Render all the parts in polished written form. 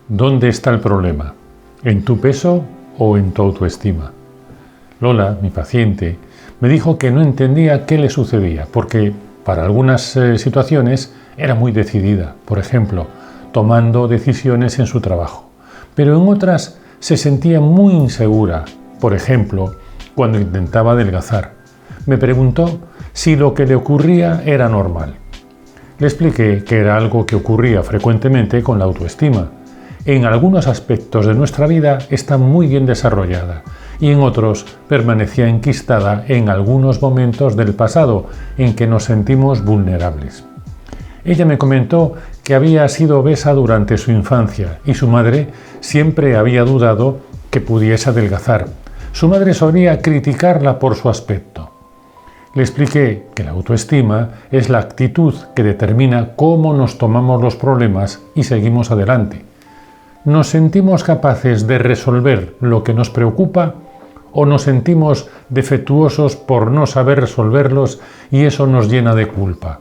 ¿Dónde está el problema? ¿En tu peso o en tu autoestima? Lola, mi paciente, me dijo que no entendía qué le sucedía, porque para algunas situaciones era muy decidida, por ejemplo, tomando decisiones en su trabajo, pero en otras se sentía muy insegura, por ejemplo, cuando intentaba adelgazar. Me preguntó si lo que le ocurría era normal. Le expliqué que era algo que ocurría frecuentemente con la autoestima. En algunos aspectos de nuestra vida está muy bien desarrollada y en otros permanecía enquistada en algunos momentos del pasado en que nos sentimos vulnerables. Ella me comentó que había sido obesa durante su infancia y su madre siempre había dudado que pudiese adelgazar. Su madre solía criticarla por su aspecto. Le expliqué que la autoestima es la actitud que determina cómo nos tomamos los problemas y seguimos adelante. ¿Nos sentimos capaces de resolver lo que nos preocupa o nos sentimos defectuosos por no saber resolverlos y eso nos llena de culpa?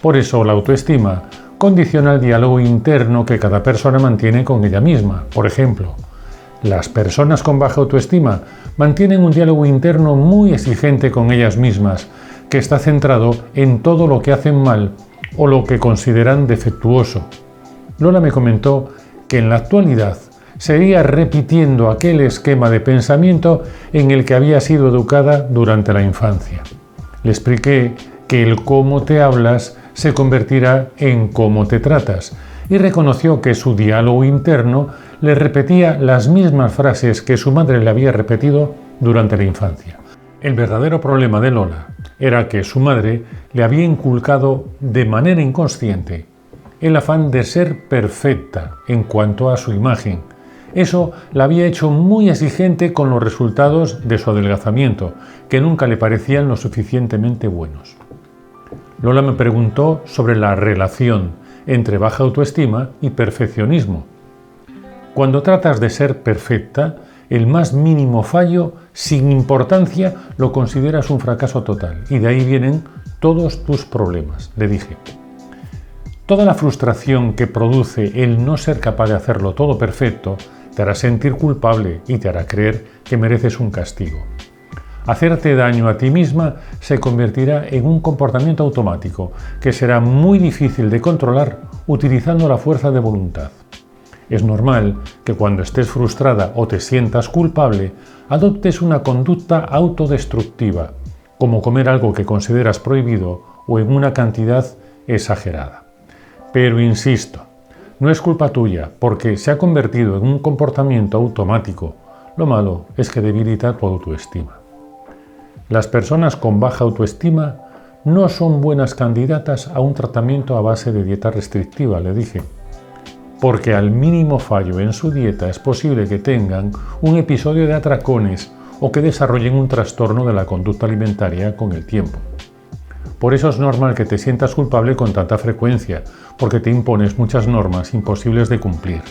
Por eso la autoestima condiciona el diálogo interno que cada persona mantiene con ella misma. Por ejemplo, las personas con baja autoestima mantienen un diálogo interno muy exigente con ellas mismas, que está centrado en todo lo que hacen mal o lo que consideran defectuoso. Lola me comentó que en la actualidad seguía repitiendo aquel esquema de pensamiento en el que había sido educada durante la infancia. Le expliqué que el cómo te hablas se convertirá en cómo te tratas y reconoció que su diálogo interno le repetía las mismas frases que su madre le había repetido durante la infancia. El verdadero problema de Lola era que su madre le había inculcado de manera inconsciente el afán de ser perfecta en cuanto a su imagen. Eso la había hecho muy exigente con los resultados de su adelgazamiento, que nunca le parecían lo suficientemente buenos. Lola me preguntó sobre la relación entre baja autoestima y perfeccionismo. Cuando tratas de ser perfecta, el más mínimo fallo, sin importancia, lo consideras un fracaso total, y de ahí vienen todos tus problemas, le dije. Toda la frustración que produce el no ser capaz de hacerlo todo perfecto te hará sentir culpable y te hará creer que mereces un castigo. Hacerte daño a ti misma se convertirá en un comportamiento automático que será muy difícil de controlar utilizando la fuerza de voluntad. Es normal que cuando estés frustrada o te sientas culpable, adoptes una conducta autodestructiva, como comer algo que consideras prohibido o en una cantidad exagerada. Pero insisto, no es culpa tuya porque se ha convertido en un comportamiento automático. Lo malo es que debilita tu autoestima. Las personas con baja autoestima no son buenas candidatas a un tratamiento a base de dieta restrictiva, le dije, porque al mínimo fallo en su dieta es posible que tengan un episodio de atracones o que desarrollen un trastorno de la conducta alimentaria con el tiempo. Por eso es normal que te sientas culpable con tanta frecuencia, porque te impones muchas normas imposibles de cumplir.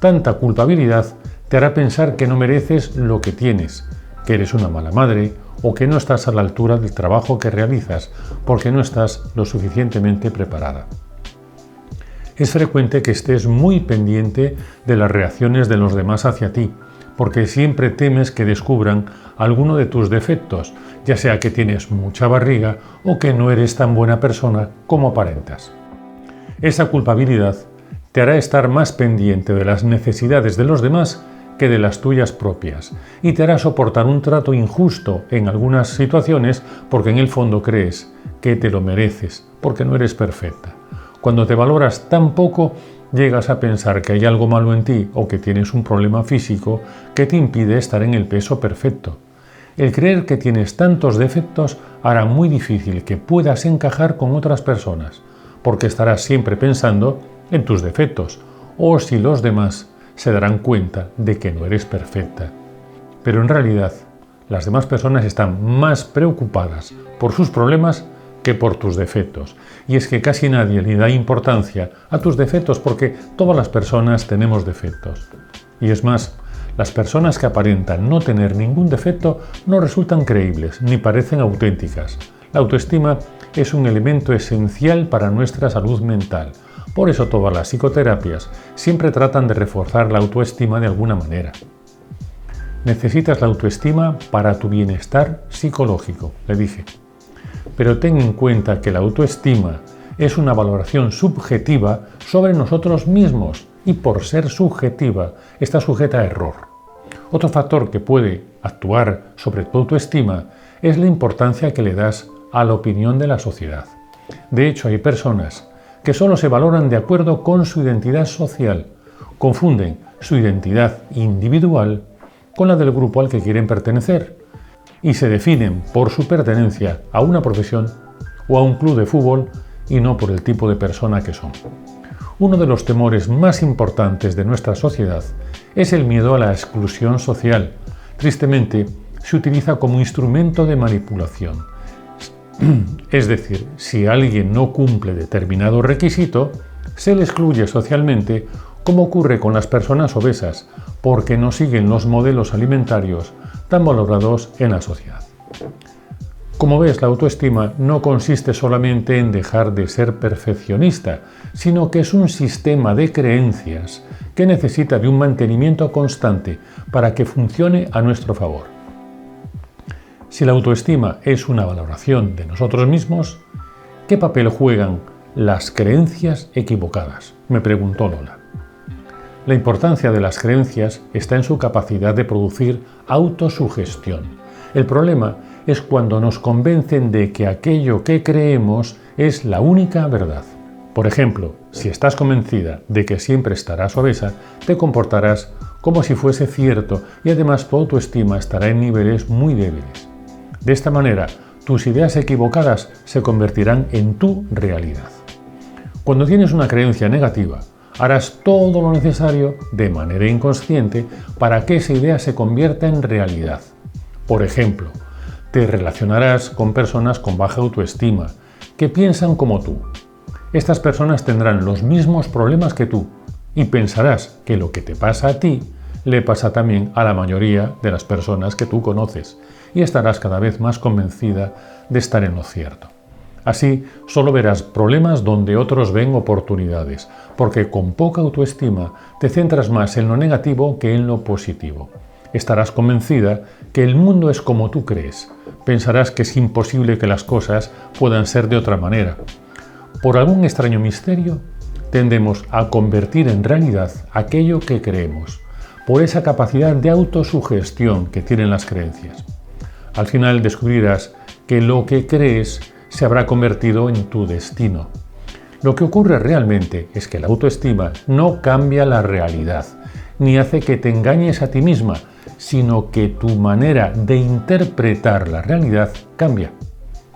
Tanta culpabilidad te hará pensar que no mereces lo que tienes, que eres una mala madre o que no estás a la altura del trabajo que realizas porque no estás lo suficientemente preparada. Es frecuente que estés muy pendiente de las reacciones de los demás hacia ti, porque siempre temes que descubran alguno de tus defectos, ya sea que tienes mucha barriga o que no eres tan buena persona como aparentas. Esa culpabilidad te hará estar más pendiente de las necesidades de los demás que de las tuyas propias y te hará soportar un trato injusto en algunas situaciones porque en el fondo crees que te lo mereces porque no eres perfecta. Cuando te valoras tan poco, llegas a pensar que hay algo malo en ti o que tienes un problema físico que te impide estar en el peso perfecto. El creer que tienes tantos defectos hará muy difícil que puedas encajar con otras personas, porque estarás siempre pensando en tus defectos o si los demás se darán cuenta de que no eres perfecta. Pero en realidad, las demás personas están más preocupadas por sus problemas que por tus defectos. Y es que casi nadie le da importancia a tus defectos porque todas las personas tenemos defectos. Y es más, las personas que aparentan no tener ningún defecto no resultan creíbles ni parecen auténticas. La autoestima es un elemento esencial para nuestra salud mental, Por eso todas las psicoterapias siempre tratan de reforzar la autoestima de alguna manera. Necesitas la autoestima para tu bienestar psicológico, le dije. Pero ten en cuenta que la autoestima es una valoración subjetiva sobre nosotros mismos y por ser subjetiva está sujeta a error. Otro factor que puede actuar sobre tu autoestima es la importancia que le das a la opinión de la sociedad. De hecho, hay personas que solo se valoran de acuerdo con su identidad social, confunden su identidad individual con la del grupo al que quieren pertenecer y se definen por su pertenencia a una profesión o a un club de fútbol y no por el tipo de persona que son. Uno de los temores más importantes de nuestra sociedad es el miedo a la exclusión social. Tristemente, se utiliza como instrumento de manipulación. Es decir, si alguien no cumple determinado requisito, se le excluye socialmente, como ocurre con las personas obesas, porque no siguen los modelos alimentarios tan valorados en la sociedad. Como ves, la autoestima no consiste solamente en dejar de ser perfeccionista, sino que es un sistema de creencias que necesita de un mantenimiento constante para que funcione a nuestro favor. Si la autoestima es una valoración de nosotros mismos, ¿qué papel juegan las creencias equivocadas?, me preguntó Lola. La importancia de las creencias está en su capacidad de producir autosugestión. El problema es cuando nos convencen de que aquello que creemos es la única verdad. Por ejemplo, si estás convencida de que siempre estarás obesa, te comportarás como si fuese cierto y además tu autoestima estará en niveles muy débiles. De esta manera, tus ideas equivocadas se convertirán en tu realidad. Cuando tienes una creencia negativa, harás todo lo necesario de manera inconsciente para que esa idea se convierta en realidad. Por ejemplo, te relacionarás con personas con baja autoestima, que piensan como tú. Estas personas tendrán los mismos problemas que tú y pensarás que lo que te pasa a ti le pasa también a la mayoría de las personas que tú conoces y estarás cada vez más convencida de estar en lo cierto. Así, solo verás problemas donde otros ven oportunidades, porque con poca autoestima te centras más en lo negativo que en lo positivo. Estarás convencida que el mundo es como tú crees. Pensarás que es imposible que las cosas puedan ser de otra manera. Por algún extraño misterio, tendemos a convertir en realidad aquello que creemos, por esa capacidad de autosugestión que tienen las creencias. Al final descubrirás que lo que crees se habrá convertido en tu destino. Lo que ocurre realmente es que la autoestima no cambia la realidad, ni hace que te engañes a ti misma, sino que tu manera de interpretar la realidad cambia.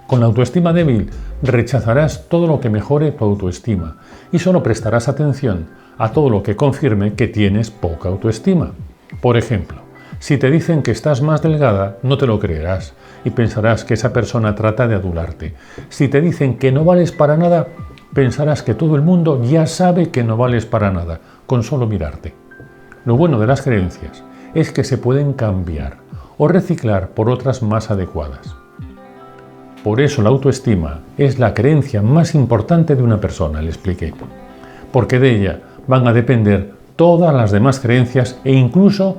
Con la autoestima débil rechazarás todo lo que mejore tu autoestima y solo prestarás atención a todo lo que confirme que tienes poca autoestima. Por ejemplo, si te dicen que estás más delgada, no te lo creerás y pensarás que esa persona trata de adularte. Si te dicen que no vales para nada, pensarás que todo el mundo ya sabe que no vales para nada, con solo mirarte. Lo bueno de las creencias es que se pueden cambiar o reciclar por otras más adecuadas. Por eso la autoestima es la creencia más importante de una persona, le expliqué, porque de ella van a depender todas las demás creencias e incluso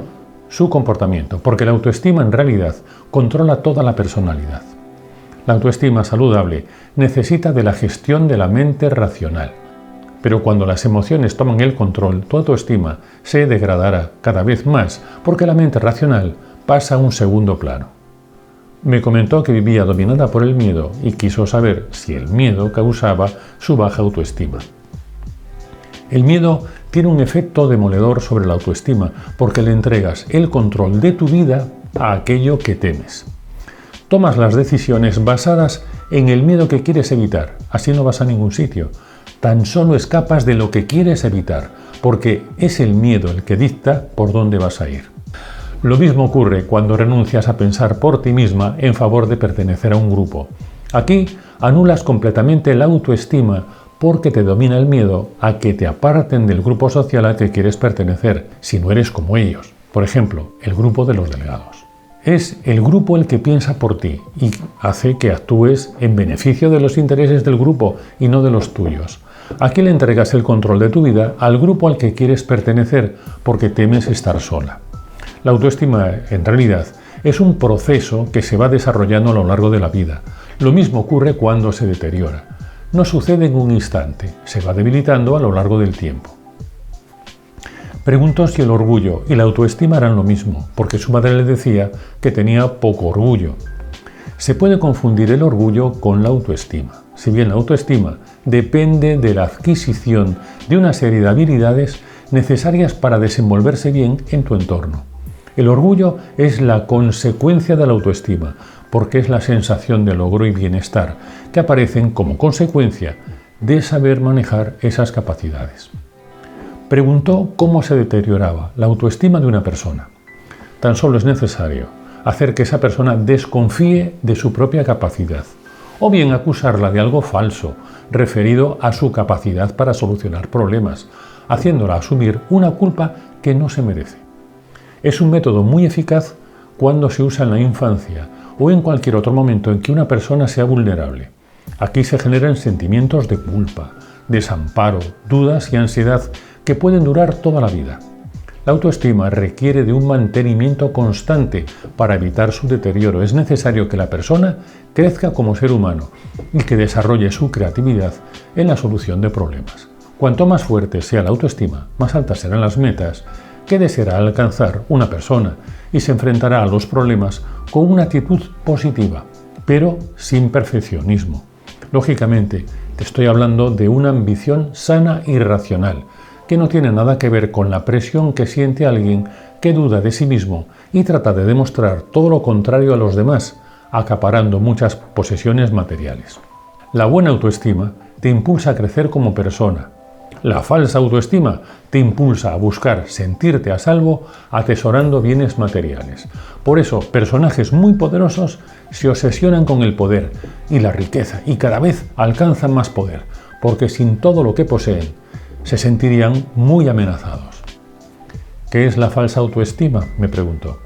su comportamiento, porque la autoestima en realidad controla toda la personalidad. La autoestima saludable necesita de la gestión de la mente racional, pero cuando las emociones toman el control, tu autoestima se degradará cada vez más, porque la mente racional pasa a un segundo plano. Me comentó que vivía dominada por el miedo y quiso saber si el miedo causaba su baja autoestima. El miedo tiene un efecto demoledor sobre la autoestima porque le entregas el control de tu vida a aquello que temes. Tomas las decisiones basadas en el miedo que quieres evitar, así no vas a ningún sitio. Tan solo escapas de lo que quieres evitar, porque es el miedo el que dicta por dónde vas a ir. Lo mismo ocurre cuando renuncias a pensar por ti misma en favor de pertenecer a un grupo. Aquí anulas completamente la autoestima porque te domina el miedo a que te aparten del grupo social al que quieres pertenecer, si no eres como ellos. Por ejemplo, el grupo de los delgados. Es el grupo el que piensa por ti y hace que actúes en beneficio de los intereses del grupo y no de los tuyos. Aquí le entregas el control de tu vida al grupo al que quieres pertenecer porque temes estar sola. La autoestima, en realidad, es un proceso que se va desarrollando a lo largo de la vida. Lo mismo ocurre cuando se deteriora. No sucede en un instante, se va debilitando a lo largo del tiempo. Preguntó si el orgullo y la autoestima eran lo mismo, porque su madre le decía que tenía poco orgullo. Se puede confundir el orgullo con la autoestima. Si bien la autoestima depende de la adquisición de una serie de habilidades necesarias para desenvolverse bien en tu entorno. El orgullo es la consecuencia de la autoestima, porque es la sensación de logro y bienestar que aparecen como consecuencia de saber manejar esas capacidades. Preguntó cómo se deterioraba la autoestima de una persona. Tan solo es necesario hacer que esa persona desconfíe de su propia capacidad, o bien acusarla de algo falso referido a su capacidad para solucionar problemas, haciéndola asumir una culpa que no se merece. Es un método muy eficaz cuando se usa en la infancia o en cualquier otro momento en que una persona sea vulnerable. Aquí se generan sentimientos de culpa, desamparo, dudas y ansiedad que pueden durar toda la vida. La autoestima requiere de un mantenimiento constante para evitar su deterioro. Es necesario que la persona crezca como ser humano y que desarrolle su creatividad en la solución de problemas. Cuanto más fuerte sea la autoestima, más altas serán las metas que deseará alcanzar una persona y se enfrentará a los problemas con una actitud positiva, pero sin perfeccionismo. Lógicamente, te estoy hablando de una ambición sana y racional, que no tiene nada que ver con la presión que siente alguien que duda de sí mismo y trata de demostrar todo lo contrario a los demás, acaparando muchas posesiones materiales. La buena autoestima te impulsa a crecer como persona. La falsa autoestima te impulsa a buscar sentirte a salvo atesorando bienes materiales. Por eso, personajes muy poderosos se obsesionan con el poder y la riqueza y cada vez alcanzan más poder, porque sin todo lo que poseen, se sentirían muy amenazados. ¿Qué es la falsa autoestima?, me preguntó.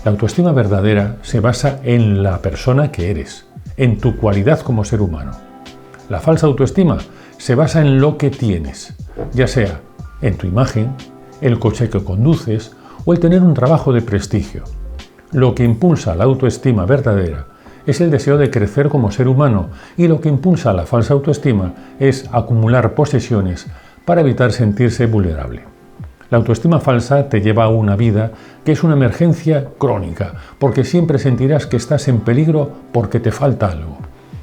La autoestima verdadera se basa en la persona que eres, en tu cualidad como ser humano. La falsa autoestima se basa en lo que tienes, ya sea en tu imagen, el coche que conduces o el tener un trabajo de prestigio. Lo que impulsa la autoestima verdadera es el deseo de crecer como ser humano y lo que impulsa la falsa autoestima es acumular posesiones para evitar sentirse vulnerable. La autoestima falsa te lleva a una vida que es una emergencia crónica, porque siempre sentirás que estás en peligro porque te falta algo.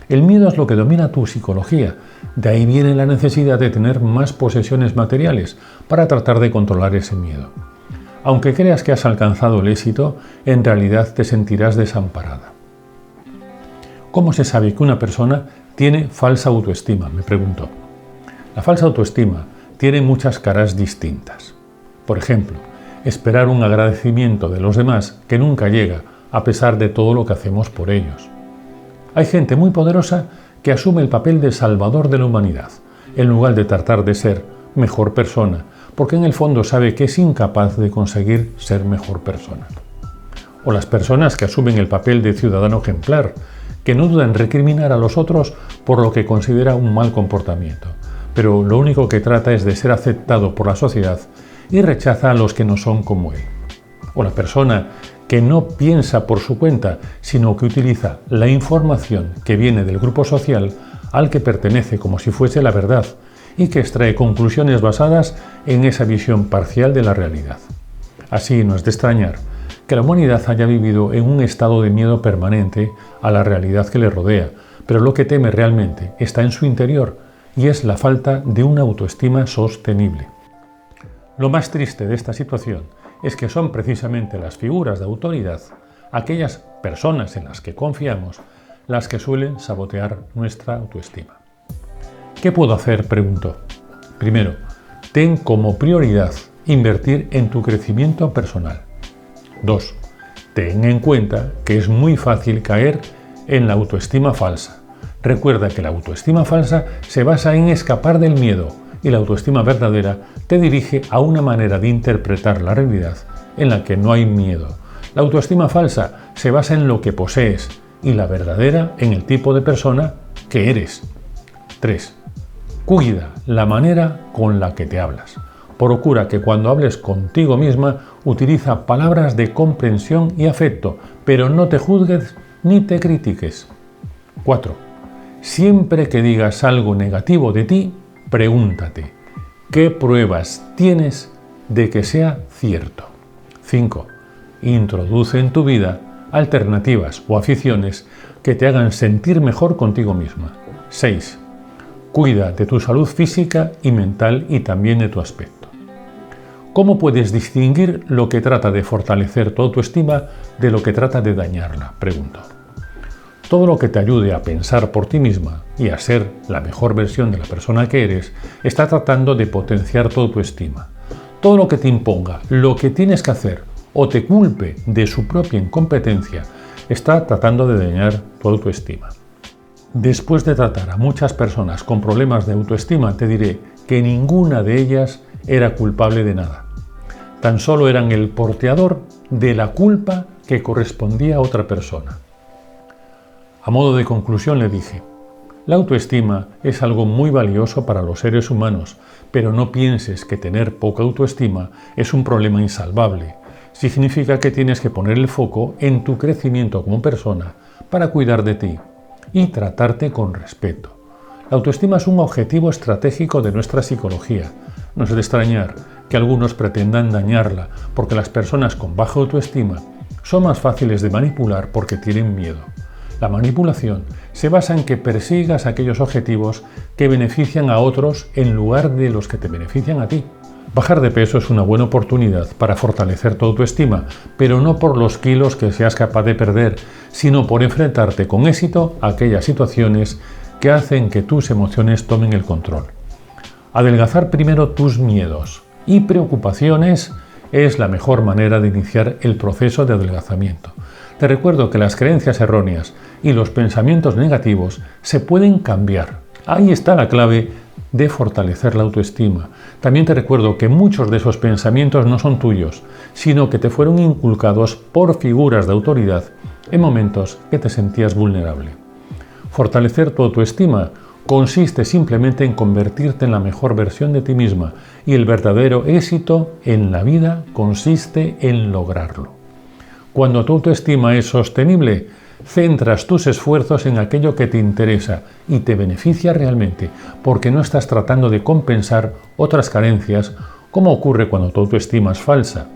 El miedo es lo que domina tu psicología, de ahí viene la necesidad de tener más posesiones materiales para tratar de controlar ese miedo. Aunque creas que has alcanzado el éxito, en realidad te sentirás desamparada. ¿Cómo se sabe que una persona tiene falsa autoestima?, me preguntó. La falsa autoestima tiene muchas caras distintas. Por ejemplo, esperar un agradecimiento de los demás que nunca llega a pesar de todo lo que hacemos por ellos. Hay gente muy poderosa que asume el papel de salvador de la humanidad, en lugar de tratar de ser mejor persona, porque en el fondo sabe que es incapaz de conseguir ser mejor persona. O las personas que asumen el papel de ciudadano ejemplar, que no dudan en recriminar a los otros por lo que considera un mal comportamiento, pero lo único que trata es de ser aceptado por la sociedad y rechaza a los que no son como él. O la persona que no piensa por su cuenta, sino que utiliza la información que viene del grupo social al que pertenece como si fuese la verdad y que extrae conclusiones basadas en esa visión parcial de la realidad. Así no es de extrañar que la humanidad haya vivido en un estado de miedo permanente a la realidad que le rodea, pero lo que teme realmente está en su interior y es la falta de una autoestima sostenible. Lo más triste de esta situación es que son precisamente las figuras de autoridad, aquellas personas en las que confiamos, las que suelen sabotear nuestra autoestima. ¿Qué puedo hacer?, preguntó. Primero, ten como prioridad invertir en tu crecimiento personal. 2. Ten en cuenta que es muy fácil caer en la autoestima falsa. Recuerda que la autoestima falsa se basa en escapar del miedo y la autoestima verdadera te dirige a una manera de interpretar la realidad en la que no hay miedo. La autoestima falsa se basa en lo que posees y la verdadera en el tipo de persona que eres. 3. Cuida la manera con la que te hablas. Procura que cuando hables contigo misma utiliza palabras de comprensión y afecto, pero no te juzgues ni te critiques. 4. Siempre que digas algo negativo de ti, pregúntate, ¿qué pruebas tienes de que sea cierto? 5. Introduce en tu vida alternativas o aficiones que te hagan sentir mejor contigo misma. 6. Cuida de tu salud física y mental y también de tu aspecto. ¿Cómo puedes distinguir lo que trata de fortalecer tu autoestima de lo que trata de dañarla? Pregunto. Todo lo que te ayude a pensar por ti misma y a ser la mejor versión de la persona que eres está tratando de potenciar tu autoestima. Todo lo que te imponga lo que tienes que hacer o te culpe de su propia incompetencia está tratando de dañar tu autoestima. Después de tratar a muchas personas con problemas de autoestima, te diré que ninguna de ellas era culpable de nada. Tan solo eran el porteador de la culpa que correspondía a otra persona. A modo de conclusión le dije, la autoestima es algo muy valioso para los seres humanos, pero no pienses que tener poca autoestima es un problema insalvable. Significa que tienes que poner el foco en tu crecimiento como persona para cuidar de ti y tratarte con respeto. La autoestima es un objetivo estratégico de nuestra psicología. No es de extrañar que algunos pretendan dañarla, porque las personas con baja autoestima son más fáciles de manipular porque tienen miedo. La manipulación se basa en que persigas aquellos objetivos que benefician a otros en lugar de los que te benefician a ti. Bajar de peso es una buena oportunidad para fortalecer tu autoestima, pero no por los kilos que seas capaz de perder, sino por enfrentarte con éxito a aquellas situaciones que hacen que tus emociones tomen el control. Adelgazar primero tus miedos y preocupaciones es la mejor manera de iniciar el proceso de adelgazamiento. Te recuerdo que las creencias erróneas y los pensamientos negativos se pueden cambiar. Ahí está la clave de fortalecer la autoestima. También te recuerdo que muchos de esos pensamientos no son tuyos, sino que te fueron inculcados por figuras de autoridad en momentos que te sentías vulnerable. Fortalecer tu autoestima consiste simplemente en convertirte en la mejor versión de ti misma, y el verdadero éxito en la vida consiste en lograrlo. Cuando tu autoestima es sostenible, centras tus esfuerzos en aquello que te interesa y te beneficia realmente, porque no estás tratando de compensar otras carencias, como ocurre cuando tu autoestima es falsa.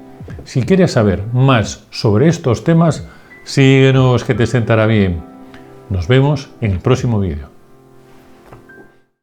Si quieres saber más sobre estos temas, síguenos que te sentará bien. Nos vemos en el próximo vídeo.